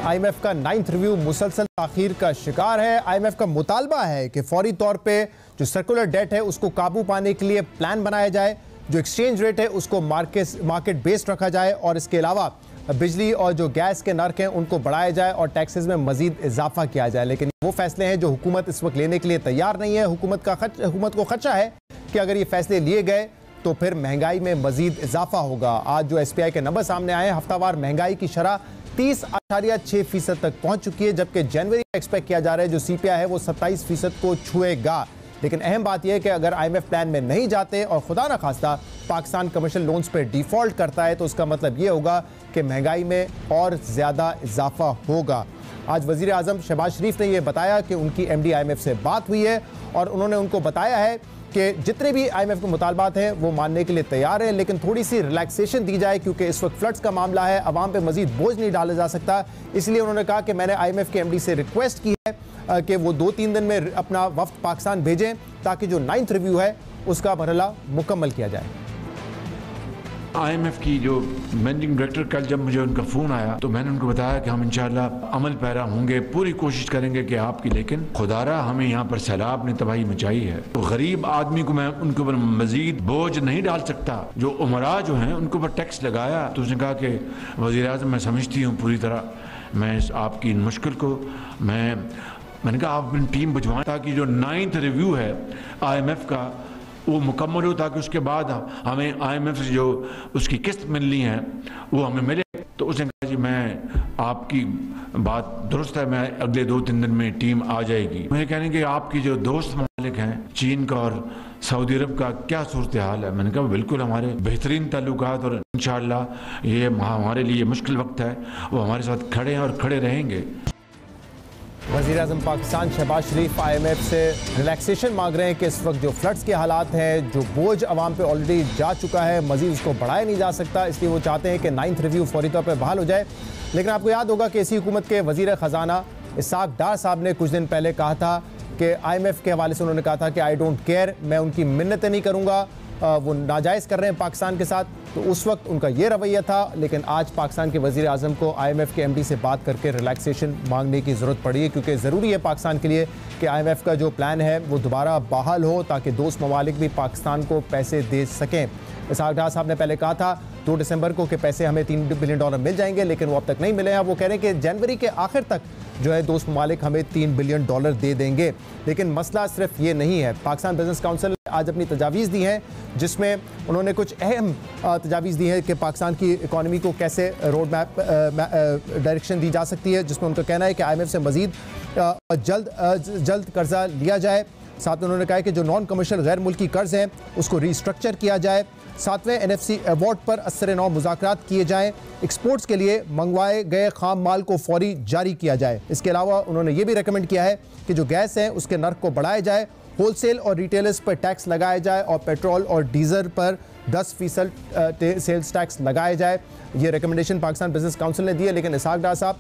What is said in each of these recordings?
IMF का 9th review मुसलसल ताखीर का शिकार है। IMF का मुतालबा है कि फौरी तौर पे जो सर्कुलर डेट है उसको काबू पाने के लिए प्लान बनाया जाए, जो एक्सचेंज रेट है उसको मार्केट बेस्ड रखा जाए और इसके अलावा बिजली और जो गैस के नर्क हैं उनको बढ़ाया जाए और टैक्सेस में मजीद इजाफा किया जाए। लेकिन वो फैसले हैं जो हुकूमत इस वक्त लेने के लिए तैयार नहीं है। हुकूमत को खदशा है कि अगर ये फैसले लिए गए तो फिर महंगाई में मजीद इजाफा होगा। आज जो SPI के नंबर सामने आए, हफ्तावार महंगाई की शरह 30.6% तक पहुंच चुकी है, जबकि जनवरी में एक्सपेक्ट किया जा रहा है जो CPI है वो 27% को छुएगा। लेकिन अहम बात यह है कि अगर IMF प्लान में नहीं जाते और खुदा न खास्ता पाकिस्तान कमर्शियल लोन्स पे डिफॉल्ट करता है तो उसका मतलब ये होगा कि महंगाई में और ज़्यादा इजाफा होगा। आज वज़ीर आज़म शहबाज शरीफ ने यह बताया कि उनकी MD IMF से बात हुई है और उन्होंने उनको बताया है कि जितने भी IMF के मुतालबात हैं वो मानने के लिए तैयार हैं, लेकिन थोड़ी सी रिलैक्सेशन दी जाए क्योंकि इस वक्त फ्लड्स का मामला है, अवाम पे मजीद बोझ नहीं डाला जा सकता। इसलिए उन्होंने कहा कि मैंने IMF के MD से रिक्वेस्ट की है कि वो 2-3 दिन में अपना वफ्द पाकिस्तान भेजें ताकि जो 9th रिव्यू है उसका मरहला मुकम्मल किया जाए। IMF की जो मैनेजिंग डायरेक्टर, कल जब मुझे उनका फ़ोन आया तो मैंने उनको बताया कि हम इंशाल्लाह अमल पैरा होंगे, पूरी कोशिश करेंगे कि आपकी, लेकिन खुदारा हमें यहाँ पर सैलाब ने तबाही मचाई है तो गरीब आदमी को मैं उनके ऊपर मजीद बोझ नहीं डाल सकता। जो उमरा जो हैं उनके ऊपर टैक्स लगाया तो उसने कहा कि वज़ीर आज़म मैं समझती हूँ पूरी तरह, मैं आपकी इन मुश्किल को मैंने कहा आप अपनी टीम भिजवाएं ताकि जो 9th रिव्यू है IMF का वो मुकम्मल हो ताकि उसके बाद हमें IMF से जो उसकी किस्त मिलनी है वो हमें मिले। तो उसने कहा जी मैं आपकी बात दुरुस्त है, मैं अगले 2-3 दिन में टीम आ जाएगी। मुझे कहने कि आपकी जो दोस्त ममालिक हैं चीन का और सऊदी अरब का क्या सूरत हाल है। मैंने कहा बिल्कुल हमारे बेहतरीन ताल्लुकात और इंशाअल्लाह ये हमारे लिए मुश्किल वक्त है वो हमारे साथ खड़े हैं और खड़े रहेंगे। वज़ीर आज़म पाकिस्तान शहबाज शरीफ IMF से रिलैक्सेशन मांग रहे हैं कि इस वक्त जो फ्लड्स के हालात हैं, जो बोझ अवाम पे ऑलरेडी जा चुका है, मज़ीद उसको बढ़ाया नहीं जा सकता, इसलिए वो चाहते हैं कि 9th रिव्यू फौरी तौर पर बहाल हो जाए। लेकिन आपको याद होगा कि इसी हुकूमत के वज़ीर ख़जाना इसहाक डार साहब ने कुछ दिन पहले कहा था कि IMF के हवाले से उन्होंने कहा था कि आई डोंट केयर, मैं उनकी मिन्नतें नहीं करूँगा, वो नाजायज़ कर रहे हैं पाकिस्तान के साथ। तो उस वक्त उनका ये रवैया था, लेकिन आज पाकिस्तान के वज़ीर आज़म को IMF के MD से बात करके रिलैक्सेशन मांगने की ज़रूरत पड़ी है क्योंकि ज़रूरी है पाकिस्तान के लिए कि IMF का जो प्लान है वो दोबारा बहाल हो ताकि दोस्त ममालिक भी पाकिस्तान को पैसे दे सकें। इसहाक डार साहब ने पहले कहा था 2 दिसंबर को कि पैसे हमें $3 बिलियन मिल जाएंगे, लेकिन वो अब तक नहीं मिले हैं। वो कह रहे हैं कि जनवरी के आखिर तक जो है दोस्त ममालिक हमें $3 बिलियन दे देंगे। लेकिन मसला सिर्फ ये नहीं है। पाकिस्तान बिजनेस काउंसिल ने आज अपनी तजावीज़ दी हैं जिसमें उन्होंने कुछ अहम तजावीज़ दी है कि पाकिस्तान की इकॉनमी को कैसे रोड मैप डायरेक्शन दी जा सकती है, जिसमें उनका कहना है कि IMF से मज़ीद जल्द कर्जा लिया जाए। साथ में उन्होंने कहा है कि जो नॉन कमर्शियल गैर मुल्की कर्ज हैं उसको रीस्ट्रक्चर किया जाए। 7वें NFC अवार्ड पर असर-ए-नौ मुज़ाकरात किए जाएँ। एक्सपोर्ट्स के लिए मंगवाए गए खाम माल को फौरी जारी किया जाए। इसके अलावा उन्होंने ये भी रिकमेंड किया है कि जो गैस है उसके नर्क को बढ़ाया जाए, होलसेल और रिटेलर्स पर टैक्स लगाया जाए और पेट्रोल और डीजल पर 10% सेल्स टैक्स लगाया जाए। ये रिकमेंडेशन पाकिस्तान बिजनेस काउंसिल ने दी है, लेकिन इसहाक डार साहब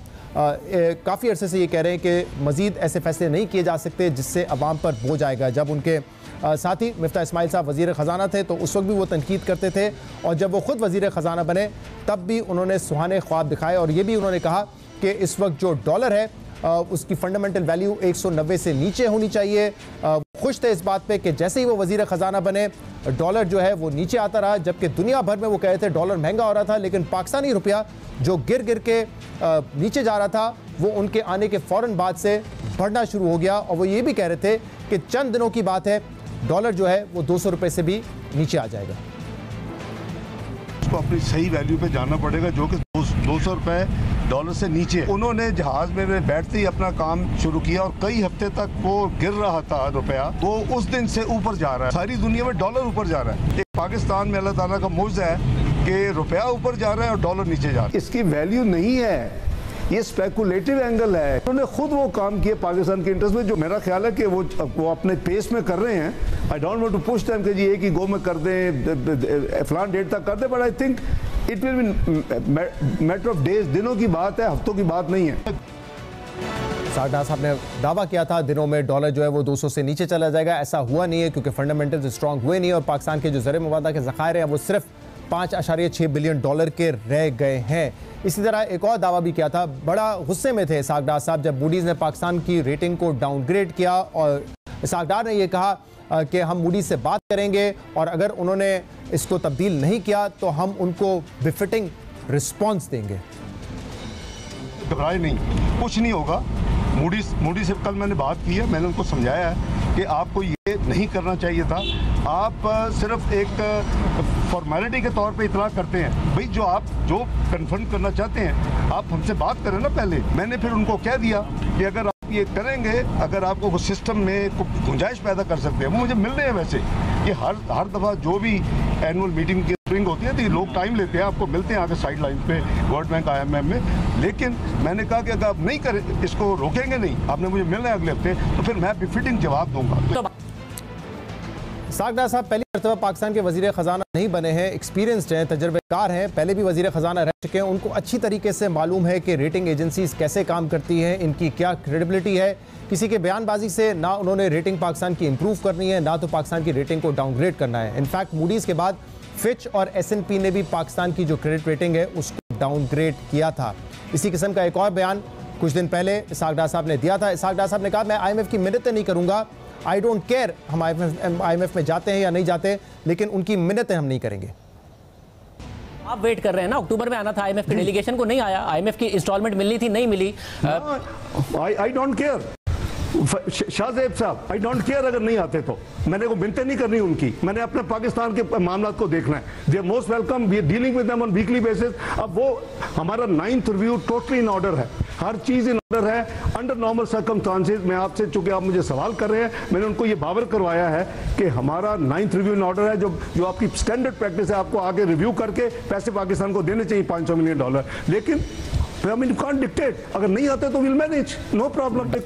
काफ़ी अरसे से ये कह रहे हैं कि मज़ीद ऐसे फैसले नहीं किए जा सकते जिससे अवाम पर बोझ आएगा। जब उनके साथ ही मिफ्ता इस्माइल साहब वज़ीर ख़जाना थे तो उस वक्त भी वो तनकीद करते थे और जब वो ख़ुद वज़ीर ख़जाना बने तब भी उन्होंने सुहाने ख्वाब दिखाए और ये भी उन्होंने कहा कि इस वक्त जो डॉलर है उसकी फंडामेंटल वैल्यू 190 से नीचे होनी चाहिए। खुश थे इस बात पे कि जैसे ही वो वज़ीर ख़जाना बने डॉलर जो है वो नीचे आता रहा, जबकि दुनिया भर में वो कह रहे थे डॉलर महंगा हो रहा था, लेकिन पाकिस्तानी रुपया जो गिर के नीचे जा रहा था वो उनके आने के फ़ौरन बाद से बढ़ना शुरू हो गया। और वो ये भी कह रहे थे कि चंद दिनों की बात है डॉलर जो है वो 200 रुपये से भी नीचे आ जाएगा। उसको अपनी सही वैल्यू पे जाना पड़ेगा जो कि 200 रुपये डॉलर से नीचे। उन्होंने जहाज में बैठते ही अपना काम शुरू किया और कई हफ्ते तक वो गिर रहा था रुपया, वो उस दिन से ऊपर जा रहा है। सारी दुनिया में डॉलर ऊपर जा रहा है। एक पाकिस्तान में अल्लाह ताला का मुआवजा है कि रुपया ऊपर जा रहा है और डॉलर नीचे जा रहा है। इसकी वैल्यू नहीं है, ये स्पेकुलेटिव एंगल है। उन्होंने खुद वो काम किए पाकिस्तान के इंटरेस्ट में, जो मेरा ख्याल है कि वो अपने पेस में कर रहे हैं। I don't want to push them कि जी एक ही गो में कर दें, फलान डेट तक कर दें, but I think it will be matter of days, दिनों की बात है, हफ्तों की बात नहीं है। साडा साहब ने दावा किया था दिनों में डॉलर जो है वो 200 से नीचे चला जाएगा। ऐसा हुआ नहीं है क्योंकि फंडामेंटल्स स्ट्रांग हुए नहीं और पाकिस्तान के जो ज़र मुवादा के ज़खायर हैं वो सिर्फ 5.6 बिलियन डॉलर के रह गए हैं। इसी तरह एक और दावा भी किया था, बड़ा गुस्से में थे इसहाक डार साहब जब मूडीज़ ने पाकिस्तान की रेटिंग को डाउनग्रेड किया, और इसहाक डार ने यह कहा कि हम मूडीज़ से बात करेंगे और अगर उन्होंने इसको तब्दील नहीं किया तो हम उनको बिफिटिंग रिस्पॉन्स देंगे। घबराए नहीं, कुछ नहीं होगा। मूडी से कल मैंने बात की है, मैंने उनको समझाया है कि आपको ये नहीं करना चाहिए था। आप सिर्फ एक फॉर्मेलिटी के तौर पे इतला करते हैं। भाई जो कन्फर्म करना चाहते हैं आप हमसे बात करें ना पहले। मैंने फिर उनको कह दिया कि अगर आप ये करेंगे, अगर आपको वो सिस्टम में गुंजाइश पैदा कर सकते हैं, वो मुझे मिल रहे हैं। वैसे ये हर दफ़ा जो भी एनुअल मीटिंग की होती है तो लोग टाइम लेते हैं, आपको मिलते हैं आगे साइड लाइन पे वर्ल्ड बैंक IMF में। लेकिन मैंने कहा कि अगर आप नहीं करें, इसको रोकेंगे नहीं, आपने मुझे मिलना है अगले हफ्ते, तो फिर मैं बिफिटिंग जवाब दूंगा। इसहाक डार साहब पहली मरतबा पाकिस्तान के वज़ीर ख़जाना नहीं बने हैं, एक्सपीरियंस्ड हैं, तजर्बेकार हैं, पहले भी वज़ीर ख़जाना रह चुके हैं। उनको अच्छी तरीके से मालूम है कि रेटिंग एजेंसीज कैसे काम करती हैं, इनकी क्या क्रेडिबिलिटी है। किसी के बयानबाजी से ना उन्होंने रेटिंग पाकिस्तान की इंप्रूव करनी है, ना तो पाकिस्तान की रेटिंग को डाउनग्रेड करना है। इनफैक्ट मूडीज़ के बाद फिच और S&P ने भी पाकिस्तान की जो क्रेडिट रेटिंग है उसको डाउनग्रेड किया था। इसी किस्म का एक और बयान कुछ दिन पहले इसहाक डार साहब ने दिया था। इसहाक डार साहब ने कहा, मैं IMF की मिन्नतें नहीं करूंगा, आई डोंट केयर हम IMF में जाते हैं या नहीं जाते, लेकिन उनकी मिन्नतें हम नहीं करेंगे। आप वेट कर रहे हैं ना, अक्टूबर में आना था IMF के डेलीगेशन को, नहीं आया। IMF की इंस्टॉलमेंट मिलनी थी, नहीं मिली। आई डोंट केयर शाहजेब साहब, आई डोंट केयर अगर नहीं आते तो। मैंने को मिन्नतें नहीं करनी उनकी, मैंने अपने पाकिस्तान के मामला को देखना है। They are most welcome, we are dealing with them on weekly basis. अब वो हमारा 9th review totally in order है, हर चीज इन ऑर्डर है, अंडर नॉर्मल सर्कमस्टांसेस। मैं आपसे, चूंकि आप मुझे सवाल कर रहे हैं, मैंने उनको ये बावर करवाया है कि हमारा 9th रिव्यू इन ऑर्डर है। जो आपकी स्टैंडर्ड प्रैक्टिस है, आपको आगे रिव्यू करके पैसे पाकिस्तान को देने चाहिए $500 मिलियन। लेकिन I mean you can't dictate, अगर नहीं आते तो विल मैनेज, नो प्रॉब्लम।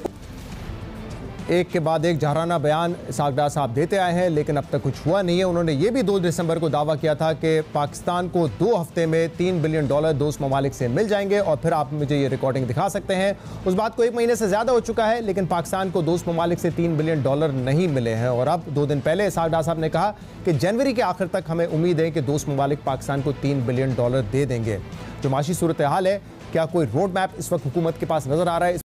एक के बाद एक जहराना बयान इसहाक डार साहब देते आए हैं, लेकिन अब तक कुछ हुआ नहीं है। उन्होंने ये भी 2 दिसंबर को दावा किया था कि पाकिस्तान को 2 हफ्ते में $3 बिलियन दोस्त ममालिक से मिल जाएंगे, और फिर आप मुझे ये रिकॉर्डिंग दिखा सकते हैं। उस बात को 1 महीने से ज़्यादा हो चुका है, लेकिन पाकिस्तान को दोस्त ममालिक से $3 बिलियन नहीं मिले हैं। और अब 2 दिन पहले इसहाक डार साहब ने कहा कि जनवरी के आखिर तक हमें उम्मीद है कि दोस्त ममालिक पाकिस्तान को $3 बिलियन दे देंगे। जो माशी सूरत हाल है, क्या कोई रोड मैप इस वक्त हुकूमत के पास नज़र आ रहा है?